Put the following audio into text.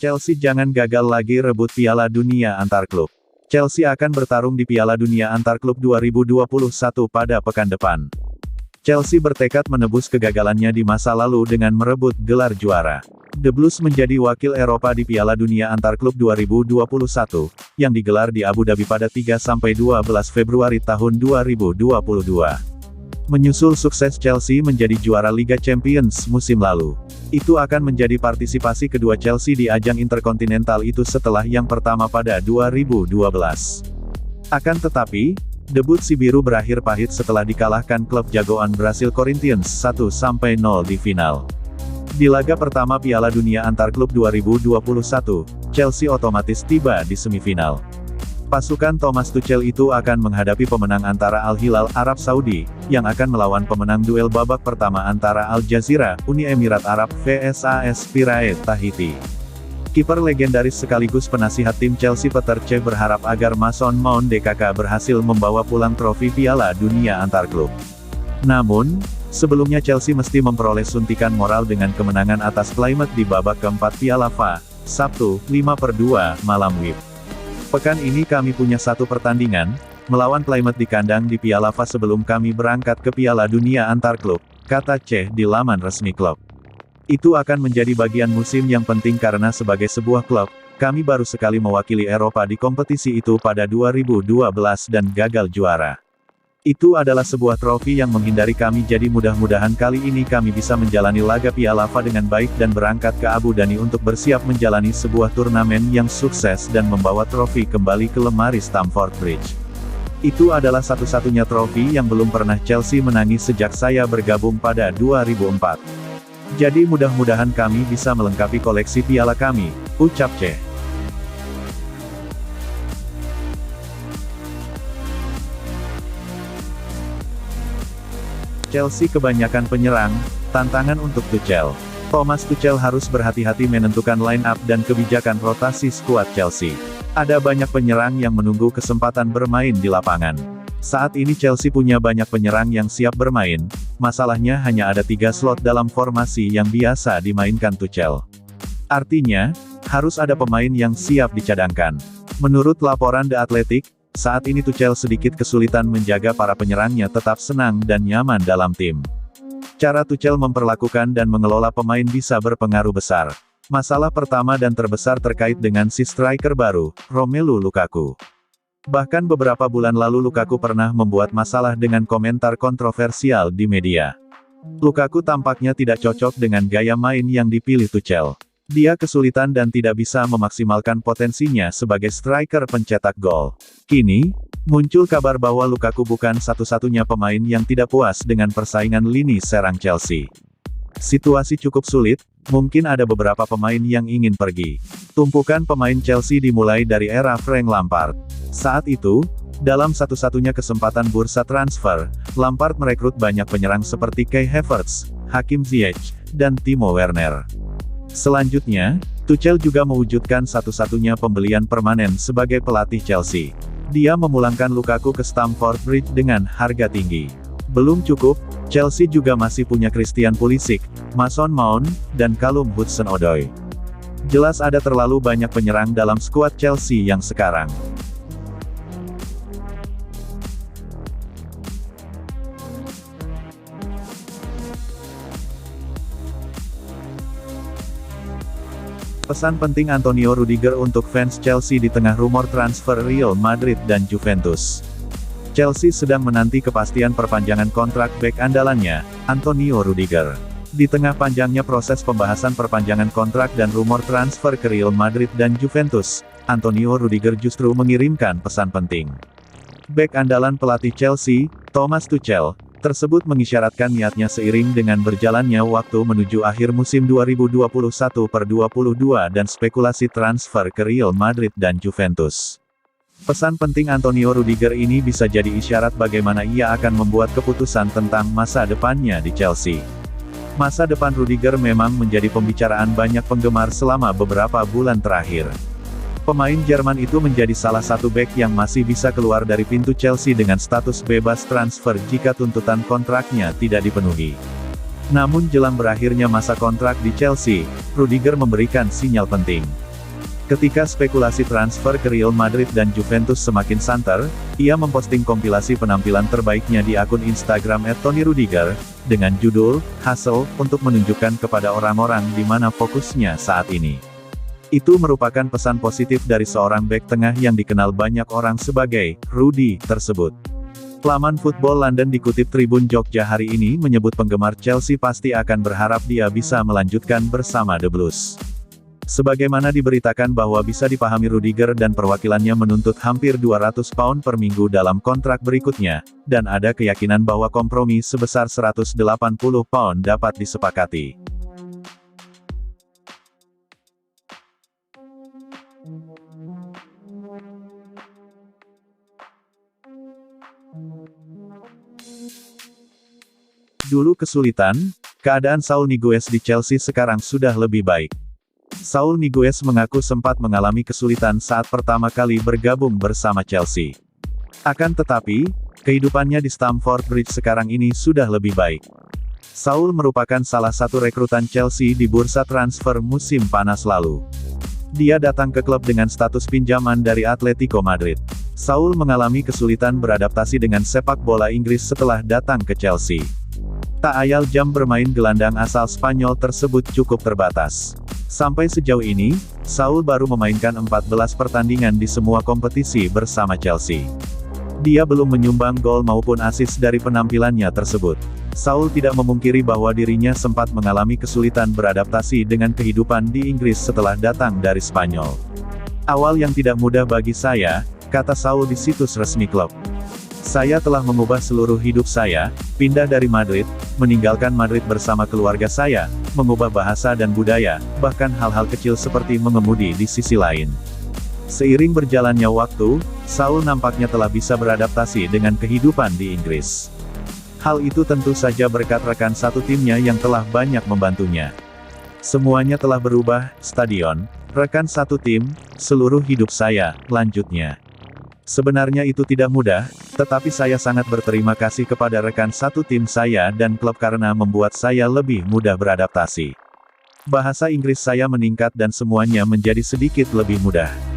Chelsea jangan gagal lagi rebut Piala Dunia Antar Klub. Chelsea akan bertarung di Piala Dunia Antar Klub 2021 pada pekan depan. Chelsea bertekad menebus kegagalannya di masa lalu dengan merebut gelar juara. The Blues menjadi wakil Eropa di Piala Dunia Antar Klub 2021, yang digelar di Abu Dhabi pada 3-12 Februari tahun 2022. Menyusul sukses Chelsea menjadi juara Liga Champions musim lalu. Itu akan menjadi partisipasi kedua Chelsea di ajang Interkontinental itu setelah yang pertama pada 2012. Akan tetapi, debut si biru berakhir pahit setelah dikalahkan klub jagoan Brasil Corinthians 1-0 di final. Di laga pertama Piala Dunia Antar Klub 2021, Chelsea otomatis tiba di semifinal. Pasukan Thomas Tuchel itu akan menghadapi pemenang antara Al Hilal Arab Saudi, yang akan melawan pemenang duel babak pertama antara Al Jazeera, Uni Emirat Arab, vs AS Pirae, Tahiti. Kiper legendaris sekaligus penasihat tim Chelsea Peter Cech berharap agar Mason Mount DKK berhasil membawa pulang trofi Piala Dunia Antar Klub. Namun, sebelumnya Chelsea mesti memperoleh suntikan moral dengan kemenangan atas Plymouth di babak keempat Piala FA, Sabtu, 5/2, malam WIB. Pekan ini kami punya satu pertandingan, melawan Plymouth di kandang di Piala FA sebelum kami berangkat ke Piala Dunia Antar Klub, kata Cech di laman resmi klub. Itu akan menjadi bagian musim yang penting karena sebagai sebuah klub, kami baru sekali mewakili Eropa di kompetisi itu pada 2012 dan gagal juara. Itu adalah sebuah trofi yang menghindari kami jadi mudah-mudahan kali ini kami bisa menjalani laga Piala FA dengan baik dan berangkat ke Abu Dhabi untuk bersiap menjalani sebuah turnamen yang sukses dan membawa trofi kembali ke lemari Stamford Bridge. Itu adalah satu-satunya trofi yang belum pernah Chelsea menangi sejak saya bergabung pada 2004. Jadi mudah-mudahan kami bisa melengkapi koleksi piala kami, ucap Cech. Chelsea kebanyakan penyerang, tantangan untuk Tuchel. Thomas Tuchel harus berhati-hati menentukan line-up dan kebijakan rotasi skuad Chelsea. Ada banyak penyerang yang menunggu kesempatan bermain di lapangan. Saat ini Chelsea punya banyak penyerang yang siap bermain, masalahnya hanya ada 3 slot dalam formasi yang biasa dimainkan Tuchel. Artinya, harus ada pemain yang siap dicadangkan. Menurut laporan The Athletic, saat ini Tuchel sedikit kesulitan menjaga para penyerangnya tetap senang dan nyaman dalam tim. Cara Tuchel memperlakukan dan mengelola pemain bisa berpengaruh besar. Masalah pertama dan terbesar terkait dengan si striker baru, Romelu Lukaku. Bahkan beberapa bulan lalu Lukaku pernah membuat masalah dengan komentar kontroversial di media. Lukaku tampaknya tidak cocok dengan gaya main yang dipilih Tuchel. Dia kesulitan dan tidak bisa memaksimalkan potensinya sebagai striker pencetak gol. Kini, muncul kabar bahwa Lukaku bukan satu-satunya pemain yang tidak puas dengan persaingan lini serang Chelsea. Situasi cukup sulit, mungkin ada beberapa pemain yang ingin pergi. Tumpukan pemain Chelsea dimulai dari era Frank Lampard. Saat itu, dalam satu-satunya kesempatan bursa transfer, Lampard merekrut banyak penyerang seperti Kai Havertz, Hakim Ziyech, dan Timo Werner. Selanjutnya, Tuchel juga mewujudkan satu-satunya pembelian permanen sebagai pelatih Chelsea. Dia memulangkan Lukaku ke Stamford Bridge dengan harga tinggi. Belum cukup, Chelsea juga masih punya Christian Pulisic, Mason Mount, dan Callum Hudson-Odoi. Jelas ada terlalu banyak penyerang dalam skuad Chelsea yang sekarang. Pesan penting Antonio Rudiger untuk fans Chelsea di tengah rumor transfer Real Madrid dan Juventus. Chelsea sedang menanti kepastian perpanjangan kontrak bek andalannya, Antonio Rudiger. Di tengah panjangnya proses pembahasan perpanjangan kontrak dan rumor transfer ke Real Madrid dan Juventus, Antonio Rudiger justru mengirimkan pesan penting. Bek andalan pelatih Chelsea, Thomas Tuchel, tersebut mengisyaratkan niatnya seiring dengan berjalannya waktu menuju akhir musim 2021/22 dan spekulasi transfer ke Real Madrid dan Juventus. Pesan penting Antonio Rudiger ini bisa jadi isyarat bagaimana ia akan membuat keputusan tentang masa depannya di Chelsea. Masa depan Rudiger memang menjadi pembicaraan banyak penggemar selama beberapa bulan terakhir. Pemain Jerman itu menjadi salah satu bek yang masih bisa keluar dari pintu Chelsea dengan status bebas transfer jika tuntutan kontraknya tidak dipenuhi. Namun jelang berakhirnya masa kontrak di Chelsea, Rudiger memberikan sinyal penting. Ketika spekulasi transfer ke Real Madrid dan Juventus semakin santer, ia memposting kompilasi penampilan terbaiknya di akun Instagram @TonyRudiger, dengan judul, "Hustle," untuk menunjukkan kepada orang-orang di mana fokusnya saat ini. Itu merupakan pesan positif dari seorang bek tengah yang dikenal banyak orang sebagai Rudy tersebut. Laman Football London dikutip Tribun Jogja hari ini menyebut penggemar Chelsea pasti akan berharap dia bisa melanjutkan bersama The Blues. Sebagaimana diberitakan bahwa bisa dipahami Rudiger dan perwakilannya menuntut hampir £200 per minggu dalam kontrak berikutnya, dan ada keyakinan bahwa kompromi sebesar £180 dapat disepakati. Dulu kesulitan, keadaan Saul Niguez di Chelsea sekarang sudah lebih baik. Saul Niguez mengaku sempat mengalami kesulitan saat pertama kali bergabung bersama Chelsea. Akan tetapi, kehidupannya di Stamford Bridge sekarang ini sudah lebih baik. Saul merupakan salah satu rekrutan Chelsea di bursa transfer musim panas lalu. Dia datang ke klub dengan status pinjaman dari Atletico Madrid. Saul mengalami kesulitan beradaptasi dengan sepak bola Inggris setelah datang ke Chelsea. Tak ayal jam bermain gelandang asal Spanyol tersebut cukup terbatas. Sampai sejauh ini, Saul baru memainkan 14 pertandingan di semua kompetisi bersama Chelsea. Dia belum menyumbang gol maupun assist dari penampilannya tersebut. Saul tidak memungkiri bahwa dirinya sempat mengalami kesulitan beradaptasi dengan kehidupan di Inggris setelah datang dari Spanyol. "Awal yang tidak mudah bagi saya," kata Saul di situs resmi klub. "Saya telah mengubah seluruh hidup saya, pindah dari Madrid, meninggalkan Madrid bersama keluarga saya, mengubah bahasa dan budaya, bahkan hal-hal kecil seperti mengemudi di sisi lain." Seiring berjalannya waktu, Saul nampaknya telah bisa beradaptasi dengan kehidupan di Inggris. Hal itu tentu saja berkat rekan satu timnya yang telah banyak membantunya. "Semuanya telah berubah, stadion, rekan satu tim, seluruh hidup saya," lanjutnya. "Sebenarnya itu tidak mudah, tetapi saya sangat berterima kasih kepada rekan satu tim saya dan klub karena membuat saya lebih mudah beradaptasi. Bahasa Inggris saya meningkat dan semuanya menjadi sedikit lebih mudah."